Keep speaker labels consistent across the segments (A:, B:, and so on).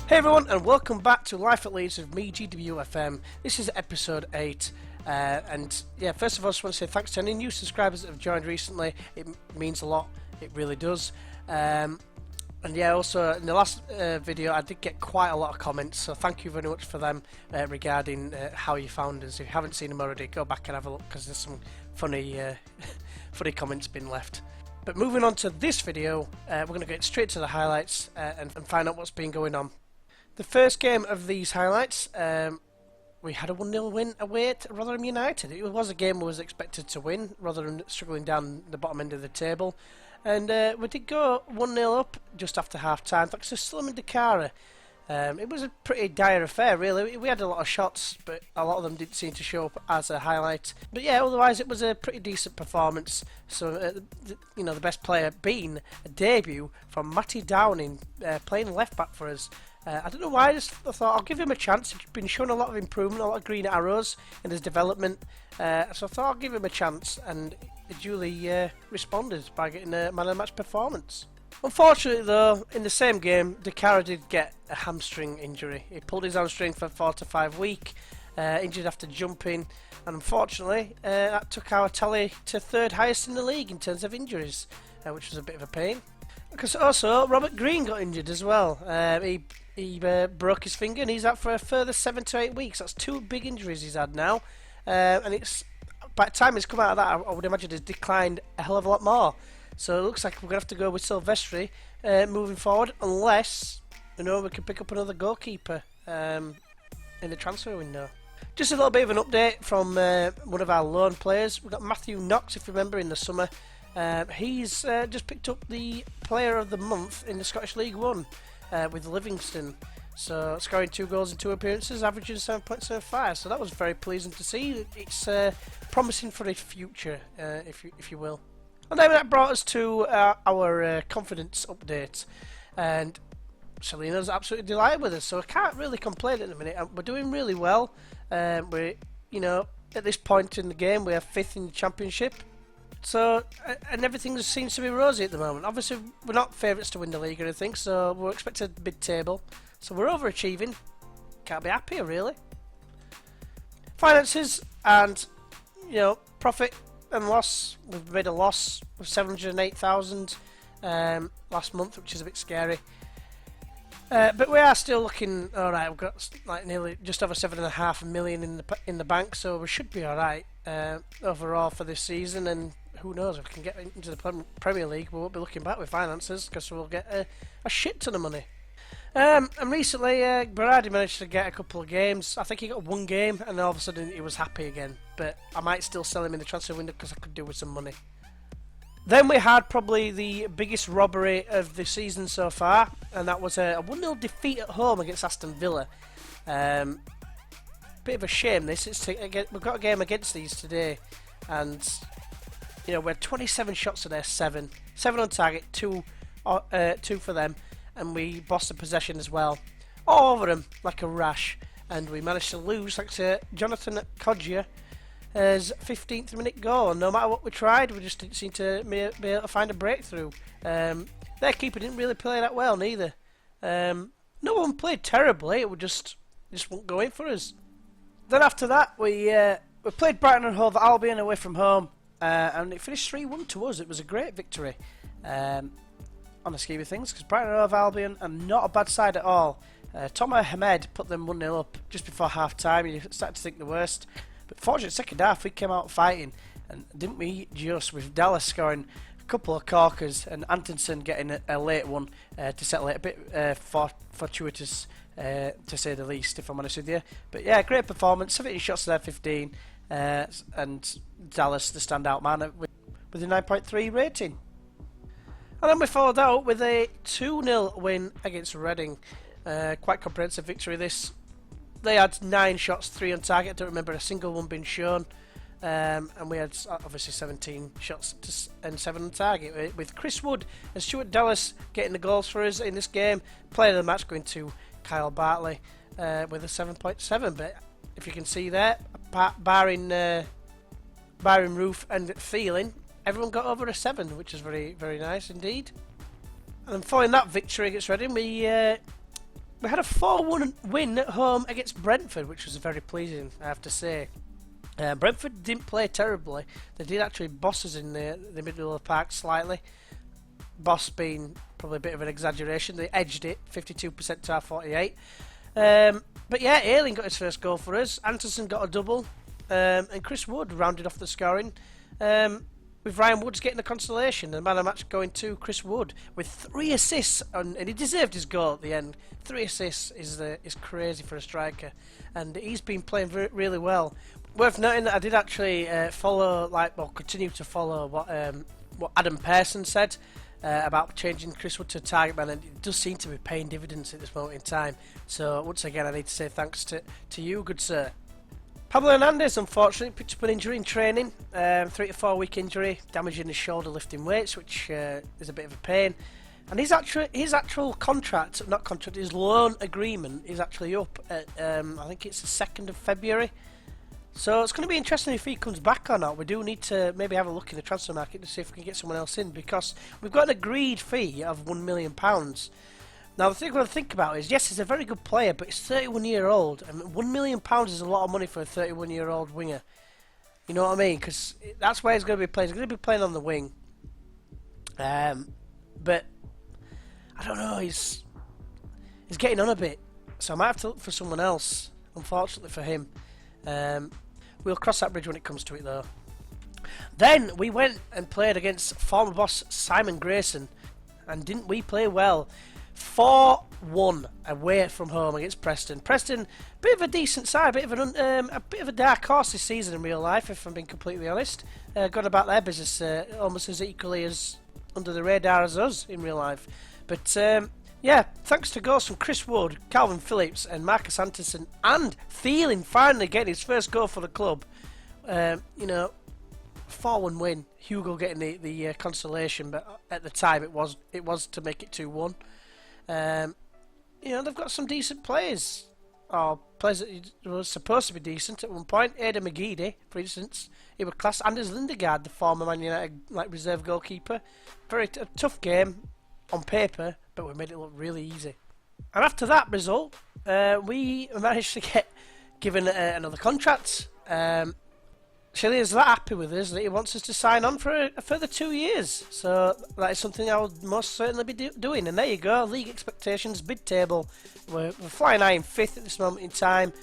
A: Hey everyone, and welcome back to Life at Leeds with me, GWFM. This is episode 8, and yeah, first of all, I just want to say thanks to any new subscribers that have joined recently. It means a lot, it really does. And yeah, also in the last video, I did get quite a lot of comments, so thank you very much for them regarding how you found us. If you haven't seen them already, go back and have a look because there's some funny, funny comments been left. But moving on to this video, we're going to get straight to the highlights and find out what's been going on. The first game of these highlights, we had a 1-0 win away at Rotherham United. It was a game we was expected to win, rather than struggling down the bottom end of the table. And we did go 1-0 up just after half-time, thanks to Sulaiman Dakara. It was a pretty dire affair, really. We had a lot of shots, but a lot of them didn't seem to show up as a highlight. But yeah, otherwise it was a pretty decent performance. So, you know, the best player being a debut from Matty Downing, playing left-back for us. I don't know why, I thought I'll give him a chance. He's been showing a lot of improvement, a lot of green arrows in his development. So I thought I'll give him a chance, and he duly responded by getting a man of the match performance. Unfortunately though, in the same game, Dakara did get a hamstring injury. He pulled his hamstring for 4 to 5 weeks, injured after jumping, and unfortunately that took our tally to 3rd highest in the league in terms of injuries, which was a bit of a pain. Because also Robert Green got injured as well. He broke his finger and he's out for a further 7 to 8 weeks. That's 2 big injuries he's had now, and it's by the time he's come out of that, I would imagine he's declined a hell of a lot more. So it looks like we're gonna have to go with Silvestri moving forward, unless we can pick up another goalkeeper in the transfer window. Just a little bit of an update from one of our loan players. We've got Matthew Knox, if you remember, in the summer. He's just picked up the Player of the Month in the Scottish League 1 with Livingston. So scoring 2 goals in 2 appearances, averaging 7.75. So that was very pleasing to see. It's promising for his future, if you will. And then that brought us to our confidence update. And Selina's absolutely delighted with us, so I can't really complain at the minute. We're doing really well. We're, you know, at this point in the game, we are 5th in the Championship. So, and everything seems to be rosy at the moment. Obviously, we're not favourites to win the league or anything, so we're expected mid-table. So we're overachieving. Can't be happier, really. Finances and, you know, profit and loss. We've made a loss of 708,000 last month, which is a bit scary. But we are still looking alright. We've got like nearly just over 7.5 million in the bank, so we should be alright overall for this season. And who knows, if we can get into the Premier League, we won't be looking back with finances because we'll get a shit ton of money. And recently, Berardi managed to get a couple of games. I think he got 1 game, and all of a sudden he was happy again. But I might still sell him in the transfer window because I could do with some money. Then we had probably the biggest robbery of the season so far, and that was a 1-0 defeat at home against Aston Villa. Bit of a shame this. We've got a game against these today, and you know, we had 27 shots to their 7 on target, 2 for them, and we bossed the possession as well, all over them like a rash, and we managed to lose thanks to Jonathan Kodjia. His 15th minute goal, and no matter what we tried, we just didn't seem to be able to find a breakthrough. Their keeper didn't really play that well neither. No one played terribly, it would just won't go in for us. Then after that, we played Brighton and Hove Albion away from home, and it finished 3-1 to us. It was a great victory on the scheme of things, because Brighton and Hove Albion are not a bad side at all. Tomer Hamed put them 1-0 up just before half time. You started to think the worst. But fortunately, second half we came out fighting, and didn't we just, with Dallas scoring a couple of corkers and Antonsen getting a late one to settle it, a bit fortuitous to say the least, if I'm honest with you. But yeah, great performance, 17 shots to their 15, and Dallas the standout man with a 9.3 rating. And then we followed out with a 2-0 win against Reading. Quite comprehensive victory this. They had 9 shots, 3 on target. I don't remember a single one being shown. And we had obviously 17 shots and 7 on target, with Chris Wood and Stuart Dallas getting the goals for us in this game. Player of the match going to Kyle Bartley with a 7.7. But if you can see there, barring Roof and Feeling, everyone got over a 7, which is very, very nice indeed. And then following that victory against Reading, we We had a 4-1 win at home against Brentford, which was very pleasing, I have to say. Brentford didn't play terribly. They did actually boss us in the middle of the park slightly. Boss being probably a bit of an exaggeration. They edged it 52% to our 48. But yeah, Ayling got his first goal for us. Anderson got a double. And Chris Wood rounded off the scoring. With Ryan Woods getting the consolation. The man of the match going to Chris Wood with 3 assists. And he deserved his goal at the end. 3 assists is crazy for a striker. And he's been playing really well. Worth noting that I did actually continue to follow what Adam Pearson said about changing Chris Wood to target man, and it does seem to be paying dividends at this moment in time. So once again, I need to say thanks to you, good sir. Pablo Hernandez, unfortunately, picked up an injury in training, 3 to 4 week injury, damaging his shoulder lifting weights, which is a bit of a pain. And his actual his loan agreement is actually up at, I think it's the 2nd of February. So it's going to be interesting if he comes back or not. We do need to maybe have a look in the transfer market to see if we can get someone else in, because we've got an agreed fee of £1 million. Now the thing we've got to think about is, yes, he's a very good player, but he's 31 year old, and £1 million is a lot of money for a 31-year-old winger. You know what I mean? Because that's where he's going to be playing. He's going to be playing on the wing. But I don't know. He's getting on a bit, so I might have to look for someone else. Unfortunately for him. We'll cross that bridge when it comes to it, though. Then we went and played against former boss Simon Grayson, and didn't we play well? 4-1 away from home against Preston. Preston, bit of a decent side, a bit of a dark horse this season in real life, if I'm being completely honest. Gone about their business almost as equally as under the radar as us in real life. But yeah, thanks to goals from Chris Wood, Calvin Phillips and Marcus Anderson, and Thielen finally getting his first goal for the club. 4-1 win. Hugo getting the consolation, but at the time it was to make it 2-1. They've got some decent players. Or players that were supposed to be decent at one point. Aidan McGeady, for instance, he was class. Anders Lindegaard, the former Man United reserve goalkeeper. Very tough game on paper, but we made it look really easy. And after that result, we managed to get given another contract. Shelley is that happy with us that he wants us to sign on for a further 2 years. So that is something I will most certainly be doing. And there you go, league expectations, mid-table. We're flying high in 5th at this moment in time,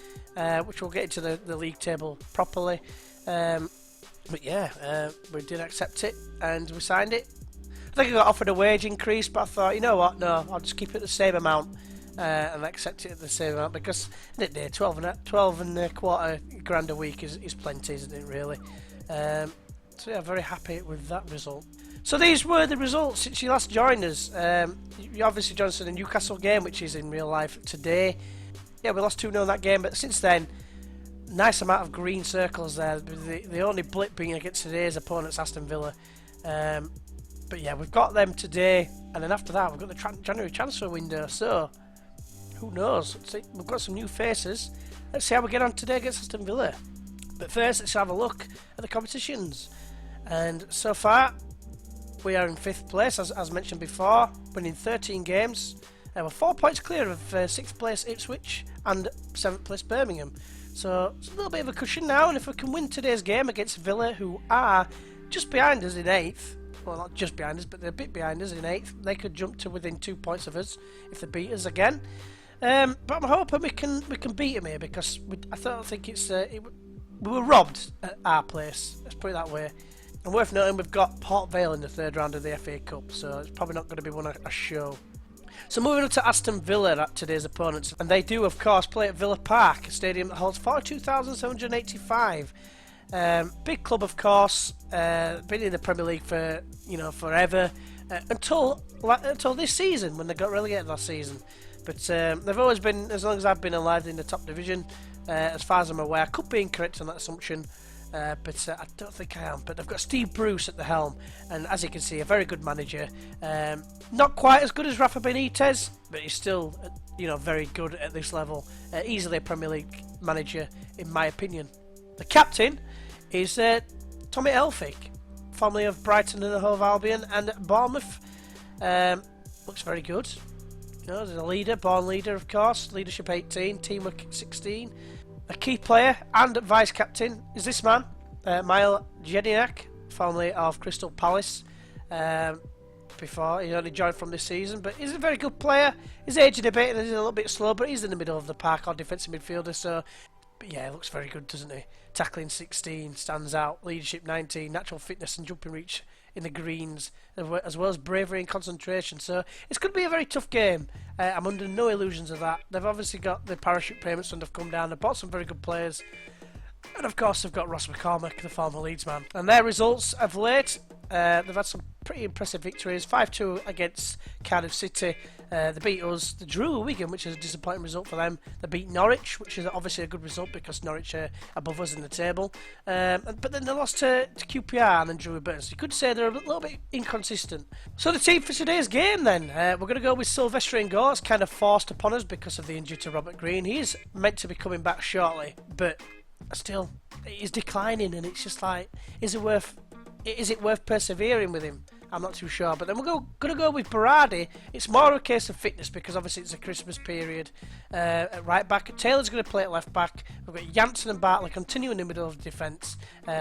A: which we'll get into the league table properly. But yeah, we did accept it and we signed it. I think I got offered a wage increase, but I thought, you know what, no, I'll just keep it the same amount and accept it at the same amount, because at the day, 12 and a quarter grand a week is plenty, isn't it, really? So yeah, very happy with that result. So these were the results since you last joined us. You obviously joined us in the Newcastle game, which is in real life today. Yeah, we lost 2-0 in that game, but since then, nice amount of green circles there. The only blip being against today's opponents, Aston Villa. But yeah, we've got them today, and then after that we've got the January transfer window, so who knows? We've got some new faces. Let's see how we get on today against Aston Villa. But first, let's have a look at the competitions. And so far, we are in 5th place, as mentioned before, winning 13 games. We're 4 points clear of 6th place Ipswich and 7th place Birmingham. So it's a little bit of a cushion now, and if we can win today's game against Villa, who are just behind us in 8th, well, not just behind us, but they're a bit behind us in 8th. They could jump to within 2 points of us if they beat us again. But I'm hoping we can beat them here, because I don't think we were robbed at our place. Let's put it that way. And worth noting, we've got Port Vale in the 3rd round of the FA Cup, so it's probably not going to be a show. So moving on to Aston Villa, today's opponents, and they do of course play at Villa Park, a stadium that holds 42,785. Big club, of course. Been in the Premier League for forever, until this season when they got relegated last season. But they've always been, as long as I've been alive, in the top division, as far as I'm aware. I could be incorrect on that assumption, but I don't think I am. But they've got Steve Bruce at the helm, and as you can see, a very good manager. Not quite as good as Rafa Benitez, but he's still very good at this level. Easily a Premier League manager, in my opinion. The captain is Tommy Elphick, formerly of Brighton and Hove Albion and Bournemouth. Looks very good. No, there's a leader, born leader, of course. Leadership 18, teamwork 16. A key player and vice captain is this man, Mile Jedinak, formerly of Crystal Palace. Before he only joined from this season, but he's a very good player. He's aged a bit and he's a little bit slow, but he's in the middle of the park, or defensive midfielder. So, but yeah, he looks very good, doesn't he? Tackling 16, stands out. Leadership 19, natural fitness and jumping reach in the greens, as well as bravery and concentration. So it's going to be a very tough game. I'm under no illusions of that. They've obviously got the parachute payments and have come down. They've bought some very good players. And of course they've got Ross McCormack, the former Leeds man. And their results of late, they've had some pretty impressive victories. 5-2 against Cardiff City. They beat us. They drew Wigan, which is a disappointing result for them. They beat Norwich, which is obviously a good result because Norwich are above us in the table. But then they lost to QPR and then drew with Burton. So you could say they're a little bit inconsistent. So the team for today's game then, we're going to go with Silvestri in goal. It's kind of forced upon us because of the injury to Robert Green. He is meant to be coming back shortly, but still, he's declining, and it's just like, is it worth persevering with him? I'm not too sure. But then we're going to go with Berardi. It's more a case of fitness because obviously it's a Christmas period. At right back, Taylor's going to play at left back. We've got Janssen and Bartley continuing in the middle of the defence.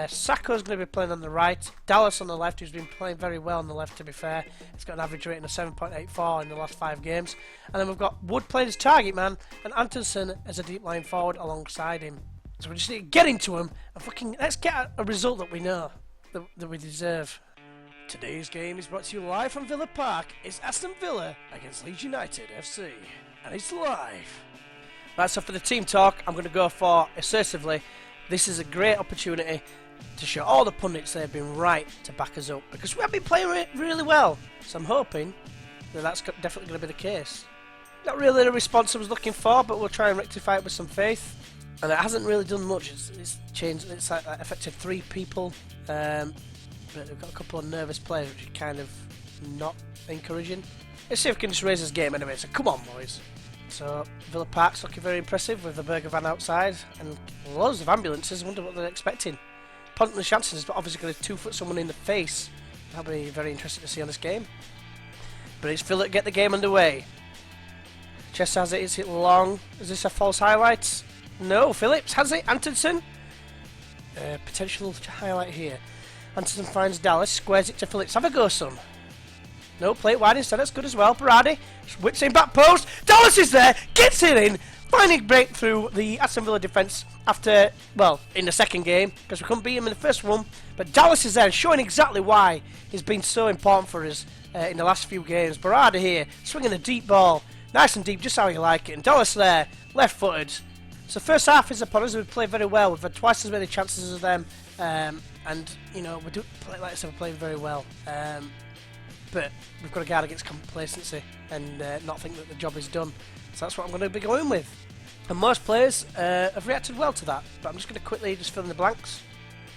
A: Sacco's going to be playing on the right. Dallas on the left, who's been playing very well on the left, to be fair. He's got an average rating of 7.84 in the last 5 games. And then we've got Wood playing as target man and Antonsen as a deep line forward alongside him. So we just need to get into them and let's get a result that we know, that we deserve. Today's game is brought to you live from Villa Park. It's Aston Villa against Leeds United FC, and it's live. Right, so for the team talk, I'm going to go for assertively. This is a great opportunity to show all the pundits they've been right to back us up, because we have been playing really well. So I'm hoping that that's definitely going to be the case. Not really the response I was looking for, but we'll try and rectify it with some faith. And it hasn't really done much. It's changed. It's affected 3 people. But we've got a couple of nervous players, which is kind of not encouraging. Let's see if we can just raise this game anyway. So come on, boys. So Villa Park's looking very impressive with the burger van outside and loads of ambulances. I wonder what they're expecting. Ponton Chancellor's obviously going to 2-foot someone in the face. That'll be very interesting to see on this game. But it's Villa to get the game underway. Chess has it. Is it long? Is this a false highlight? No, Phillips has it. Antonsen. Potential highlight here. Antonsen finds Dallas, squares it to Phillips. Have a go, son. No, play it wide instead. That's good as well. Berardi whips in back post. Dallas is there. Gets it in. Finding breakthrough the Aston Villa defence after, well, in the second game, because we couldn't beat him in the first one. But Dallas is there, showing exactly why he's been so important for us in the last few games. Berardi here, swinging a deep ball. Nice and deep, just how you like it. And Dallas there, left-footed. So first half is upon us. We've played very well. We've had twice as many chances as them, and you know we do play, like I said, we're playing very well. But we've got to guard against complacency and not think that the job is done. So that's what I'm going to be going with. And most players have reacted well to that. But I'm just going to quickly just fill in the blanks.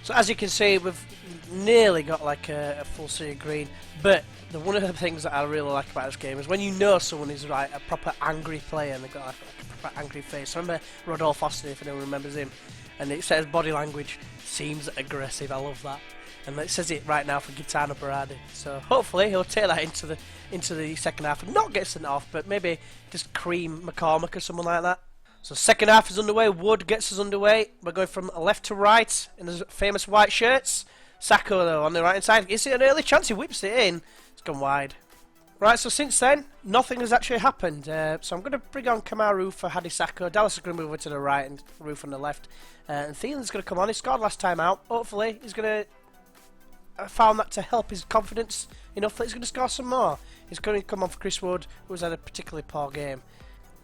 A: So as you can see, we've nearly got like a full sea of green. But one of the things that I really like about this game is when you know someone is a proper angry player and they've got like a proper angry face. I remember Rodolphe Austin, if anyone remembers him, and it says body language seems aggressive. I love that, and it says it right now for Gitano Berardi. So hopefully he'll take that into the second half and not get sent off, but maybe just cream McCormack or someone like that. So second half is underway. Wood gets us underway. We're going from left to right in the famous white shirts. Sacco though on the right hand side. Is it an early chance? He whips it in. It's gone wide. Right, so since then, nothing has actually happened. So I'm going to bring on Kamaru for Hadi Sacco. Dallas is going to move over to the right and Roof on the left. And Thielen's going to come on. He scored last time out. Hopefully, he's going to found that to help his confidence enough that he's going to score some more. He's going to come on for Chris Wood, who's had a particularly poor game.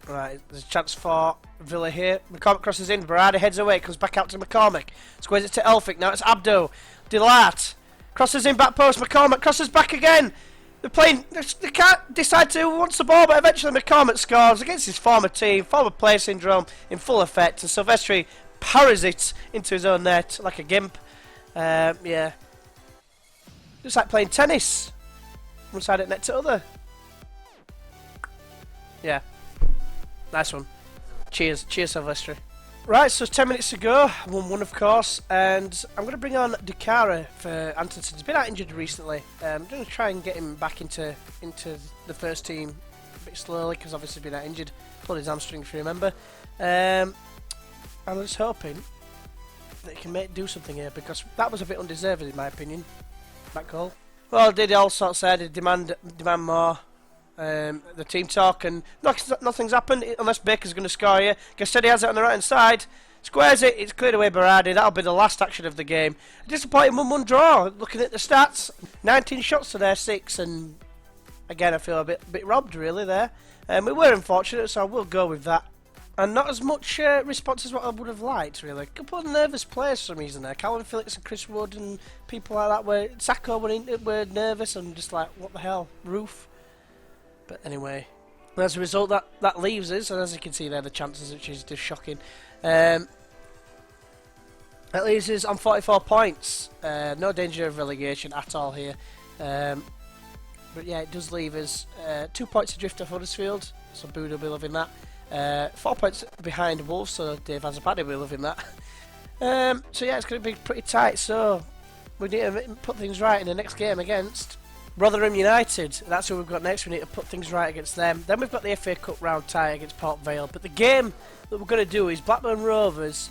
A: Right, there's a chance for Villa here. McCormack crosses in. Berardi heads away. Comes back out to McCormack. Squares it to Elphick. Now it's Abdo. Delart. Crosses in back post. McCormack crosses back again. They're playing. They can't decide to who wants the ball, but eventually McCormack scores against his former team. Former player syndrome in full effect. And Silvestri parries it into his own net like a gimp. Yeah. Just like playing tennis. One side at net to other. Yeah. Nice one. Cheers. Cheers, Silvestri. Right, so 10 minutes to go. 1-1, of course. And I'm going to bring on Dukara for Antonsen. He's been out injured recently. I'm going to try and get him back into the first team a bit slowly because obviously he's been out injured, pulled his hamstring if you remember. I'm just hoping that he can do something here because that was a bit undeserved in my opinion. That goal. Well, did all sorts there, did demand more. The team talk and nothing's happened unless Baker's going to score here. Gastedi has it on the right hand side. Squares it, it's cleared away Berardi. That'll be the last action of the game. A disappointing 1-1 draw. Looking at the stats, 19 shots to their 6, and again I feel a bit robbed really there. We were unfortunate, so I will go with that. And not as much response as what I would have liked really. A couple of nervous players for some reason there. Calvin Phillips and Chris Wood and people like that were Sacco were nervous and just like what the hell, roof. But anyway, as a result, that leaves us, and as you can see there, the chances, which is just shocking. That leaves us on 44 points. No danger of relegation at all here. But yeah, it does leave us 2 points adrift of Huddersfield, so Boo will be loving that. 4 points behind Wolves, so Dave Azapadi will be loving that. So yeah, it's going to be pretty tight, so we need to put things right in the next game against Rotherham United. That's who we've got next. We need to put things right against them. Then we've got the FA Cup round tie against Port Vale. But the game that we're going to do is Blackburn Rovers.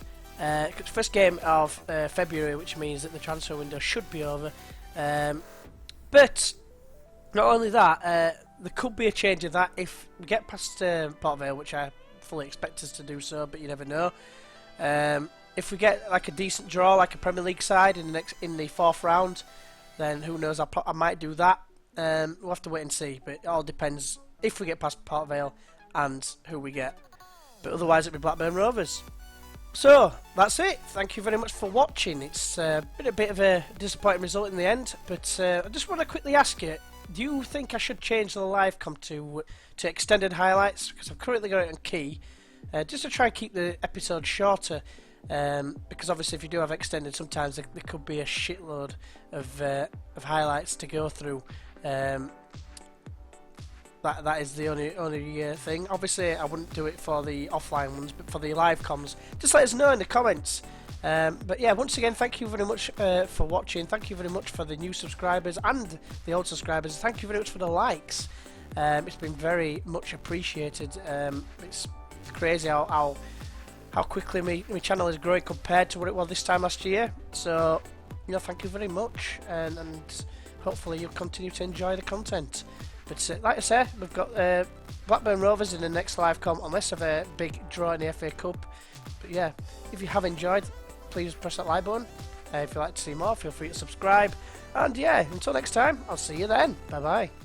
A: First game of February, which means that the transfer window should be over. But not only that, there could be a change of that if we get past Port Vale, which I fully expect us to do so, but you never know. If we get like a decent draw, like a Premier League side in the fourth round, then who knows, I might do that. We'll have to wait and see, but it all depends if we get past Port Vale and who we get. But otherwise it'll be Blackburn Rovers. So, that's it. Thank you very much for watching. It's been a bit of a disappointing result in the end, but I just want to quickly ask you, do you think I should change the live com to extended highlights? Because I've currently got it on key, just to try and keep the episode shorter. Because obviously if you do have extended, sometimes there could be a shitload of highlights to go through. That is the only thing. Obviously I wouldn't do it for the offline ones, but for the live comms, just let us know in the comments. But yeah, once again, thank you very much for watching. Thank you very much for the new subscribers and the old subscribers. Thank you very much for the likes. It's been very much appreciated. It's crazy how quickly my channel is growing compared to what it was this time last year. So, thank you very much, and hopefully you'll continue to enjoy the content. But like I said, we've got Blackburn Rovers in the next live com, unless of a big draw in the FA Cup. But yeah, if you have enjoyed, please press that like button. If you'd like to see more, feel free to subscribe. And yeah, until next time, I'll see you then. Bye bye.